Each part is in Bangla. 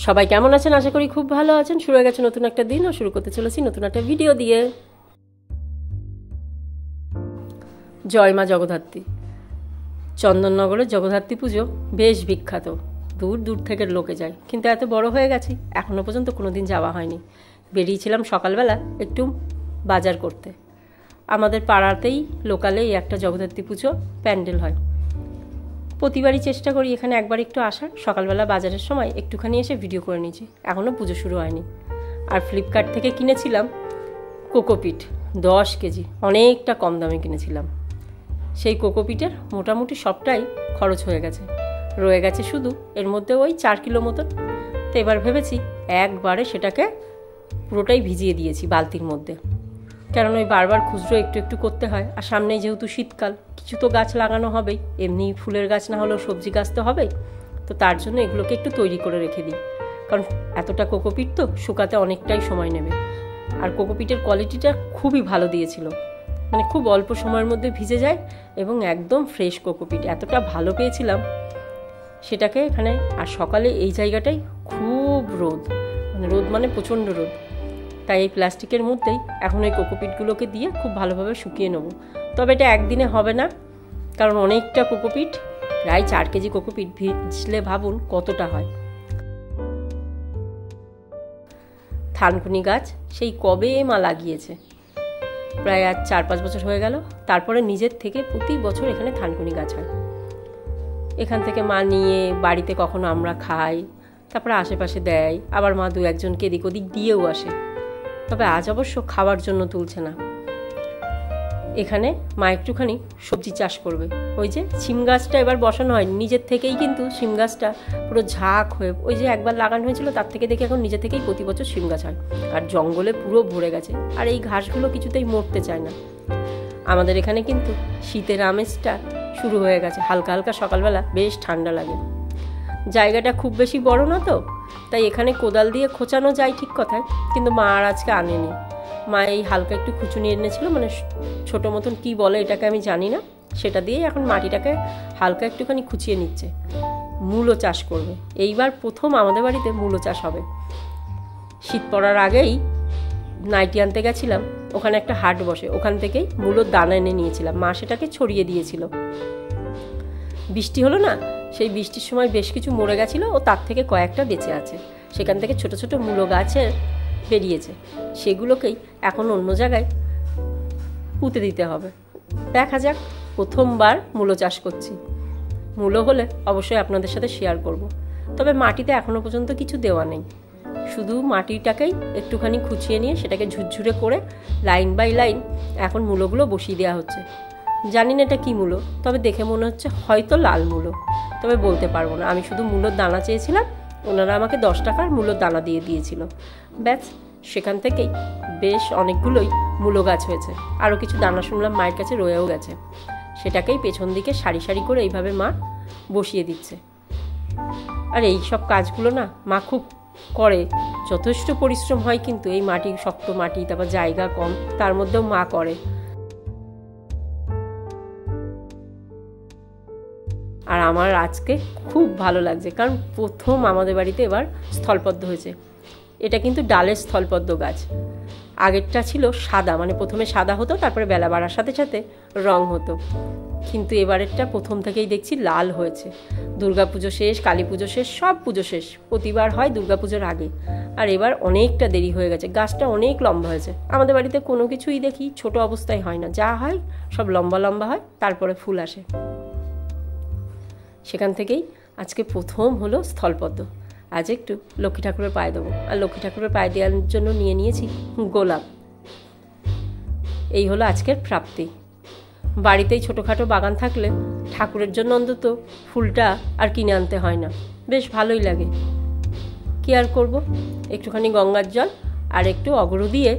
সবাই কেমন আছেন? আশা করি খুব ভালো আছেন। শুরু হয়ে গেছে নতুন একটা দিন, ও শুরু করতে চলেছি নতুন একটা ভিডিও দিয়ে। জয় মা জগদ্ধাত্রী। চন্দননগরের জগদ্ধাত্রী পুজো বেশ বিখ্যাত, দূর দূর থেকে লোকে যায়, কিন্তু এত বড় হয়ে গেছি এখনও পর্যন্ত কোনো দিন যাওয়া হয়নি। বেরিয়েছিলাম সকালবেলা একটু বাজার করতে। আমাদের পাড়াতেই লোকালেই একটা জগদ্ধাত্রী পুজো প্যান্ডেল হয়। প্রতিবারই চেষ্টা করি এখানে একবার একটু আসার, সকালবেলা বাজারের সময় একটুখানি এসে ভিডিও করে নিয়েছি। এখনও পুজো শুরু হয়নি। আর ফ্লিপকার্ট থেকে কিনেছিলাম কোকোপিট 10 কেজি, অনেকটা কম দামে কিনেছিলাম। সেই কোকোপিটের মোটামুটি সবটাই খরচ হয়ে গেছে, রয়ে গেছে শুধু এর মধ্যে ওই 4 কিলো মতন। তো এবার ভেবেছি একবারে সেটাকে পুরোটাই ভিজিয়ে দিয়েছি বালতির মধ্যে, কারণ ওই বারবার খুচরো একটু একটু করতে হয়। আর সামনেই যেহেতু শীতকাল, কিছু তো গাছ লাগানো হবেই, এমনি ফুলের গাছ না হলেও সবজি গাছ তো হবেই। তো তার জন্য এগুলোকে একটু তৈরি করে রেখে দিই, কারণ এতটা কোকোপিট তো শুকাতে অনেকটাই সময় নেবে। আর কোকোপিটের কোয়ালিটিটা খুবই ভালো দিয়েছিল, মানে খুব অল্প সময়ের মধ্যে ভিজে যায় এবং একদম ফ্রেশ কোকোপিট এতটা ভালো পেয়েছিলাম সেটাকে এখানে। আর সকালে এই জায়গাটাই খুব রোদ, মানে প্রচণ্ড রোদ, তাই এই প্লাস্টিকের মধ্যেই এখন এই কোকোপিটগুলোকে দিয়ে খুব ভালোভাবে শুকিয়ে নেব। তবে এটা একদিনে হবে না, কারণ অনেকটা কোকোপিট, প্রায় 4 কেজি কোকোপিট ভিজলে ভাবুন কতটা হয়। থানকুনি গাছ সেই কবে মা লাগিয়েছে, প্রায় আজ 4-5 বছর হয়ে গেল। তারপরে নিজের থেকে প্রতি বছর এখানে থানকুনি গাছ হয়। এখান থেকে মা নিয়ে বাড়িতে কখনো আমরা খাই, তারপরে আশেপাশে দেয়, আবার মা 2-1জনকে এদিক ওদিক দিয়েও আসে। তবে আজ অবশ্য খাওয়ার জন্য তুলছে না। এখানে মা একটুখানি সবজি চাষ করবে। ওই যে শিম গাছটা এবার বসানো হয় নিজের থেকেই, কিন্তু শিম গাছটা পুরো ঝাঁক হয়ে, ওই যে একবার লাগানো হয়েছিল তার থেকে দেখে এখন নিজে থেকেই প্রতি বছর শিম গাছ হয়। আর জঙ্গলে পুরো ভরে গেছে, আর এই ঘাসগুলো কিছুতেই মরতে চায় না। আমাদের এখানে কিন্তু শীতের আমেজটা শুরু হয়ে গেছে, হালকা হালকা সকালবেলা বেশ ঠান্ডা লাগে। জায়গাটা খুব বেশি বড় না তো, তাই এখানে কোদাল দিয়ে খোঁচানো যায় ঠিক কথায়, কিন্তু মা আর আজকে আনেনি। মা এই হালকা একটু খুঁচুনি এনেছিল, মানে ছোটো মতন কি বলে এটাকে আমি জানি না, সেটা দিয়ে এখন মাটিটাকে হালকা একটুখানি খুঁচিয়ে নিচ্ছে। মূলো চাষ করবে এইবার, প্রথম আমাদের বাড়িতে মূলো চাষ হবে। শীত পড়ার আগেই নাইটি আনতে গেছিলাম, ওখানে একটা হাট বসে, ওখান থেকেই মূলোর দানা এনে নিয়েছিলাম। মা সেটাকে ছড়িয়ে দিয়েছিল। বৃষ্টি হলো না, সেই বৃষ্টির সময় বেশ কিছু মরে গেছিলো, ও তার থেকে কয়েকটা বেঁচে আছে। সেখান থেকে ছোট ছোট মূলো গাছের বেরিয়েছে, সেগুলোকেই এখন অন্য জায়গায় পুঁতে দিতে হবে। দেখা যাক, প্রথমবার মূলো চাষ করছি। মূলো হলে অবশ্যই আপনাদের সাথে শেয়ার করব। তবে মাটিতে এখনও পর্যন্ত কিছু দেওয়া নেই, শুধু মাটিটাকেই একটুখানি খুঁচিয়ে নিয়ে সেটাকে ঝুরঝুরে করে লাইন বাই লাইন এখন মূলোগুলো বসিয়ে দেওয়া হচ্ছে। জানি না এটা কী মূলো, তবে দেখে মনে হচ্ছে হয়তো লাল মূলো, তবে বলতে পারবো না। আমি শুধু মূলোর দানা চেয়েছিলাম, ওনারা আমাকে 10 টাকার মূলোর দানা দিয়ে দিয়েছিল, ব্যাস। সেখান থেকেই বেশ অনেকগুলোই মূলো গাছ হয়েছে। আরও কিছু দানা শুনলাম মায়ের কাছে রয়েও গেছে, সেটাকেই পেছন দিকে সারি সারি করে এইভাবে মা বসিয়ে দিচ্ছে। আর এই সব কাজগুলো না মা খুব করে, যথেষ্ট পরিশ্রম হয়, কিন্তু এই মাটি, শক্ত মাটি, তারপর জায়গা কম, তার মধ্যেও মা করে। আর আমার আজকে খুব ভালো লাগছে, কারণ প্রথম আমাদের বাড়িতে এবার স্থলপদ্ম হয়েছে। এটা কিন্তু ডালের স্থলপদ্ম গাছ। আগেরটা ছিল সাদা, মানে প্রথমে সাদা হতো, তারপরে বেলা বাড়ার সাথে সাথে রং হতো, কিন্তু এবারেরটা প্রথম থেকেই দেখছি লাল হয়েছে। দুর্গাপুজো শেষ, কালী পুজো শেষ, সব পুজো শেষ, প্রতিবার হয় দুর্গাপুজোর আগে। আর এবার অনেকটা দেরি হয়ে গেছে, গাছটা অনেক লম্বা হয়েছে। আমাদের বাড়িতে কোনো কিছুই দেখি ছোট অবস্থায় হয় না, যা হয় সব লম্বা লম্বা হয়, তারপরে ফুল আসে। সেখান থেকেই আজকে প্রথম হলো স্থলপদ্ম। আজ একটু লক্ষ্মী ঠাকুরের পায়ে দেবো, আর লক্ষ্মী ঠাকুরের পায়ে দেওয়ার জন্য নিয়ে নিয়েছি গোলাপ। এই হলো আজকের প্রাপ্তি। বাড়িতেই ছোটোখাটো বাগান থাকলে ঠাকুরের জন্য অন্তত ফুলটা আর কিনে আনতে হয় না, বেশ ভালোই লাগে। কি আর করব, একটুখানি গঙ্গার জল আর একটু অগরু দিয়ে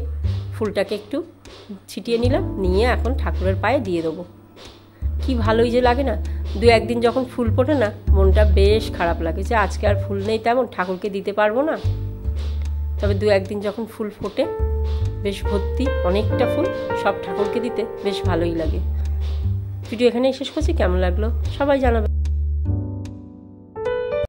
ফুলটাকে একটু ছিটিয়ে নিলাম, নিয়ে এখন ঠাকুরের পায়ে দিয়ে দেবো। কি ভালোই যে লাগে না। 2-1 দিন যখন ফুল ফোটে না, মনটা বেশ খারাপ লাগে যে আজকে আর ফুল নেই, তেমন ঠাকুরকে দিতে পারবো না। তবে 2-1 দিন যখন ফুল ফোটে, বেশ ভর্তি অনেকটা ফুল, সব ঠাকুরকে দিতে বেশ ভালোই লাগে। ভিডিও এখানেই শেষ করছি। কেমন লাগলো সবাই জানাবে।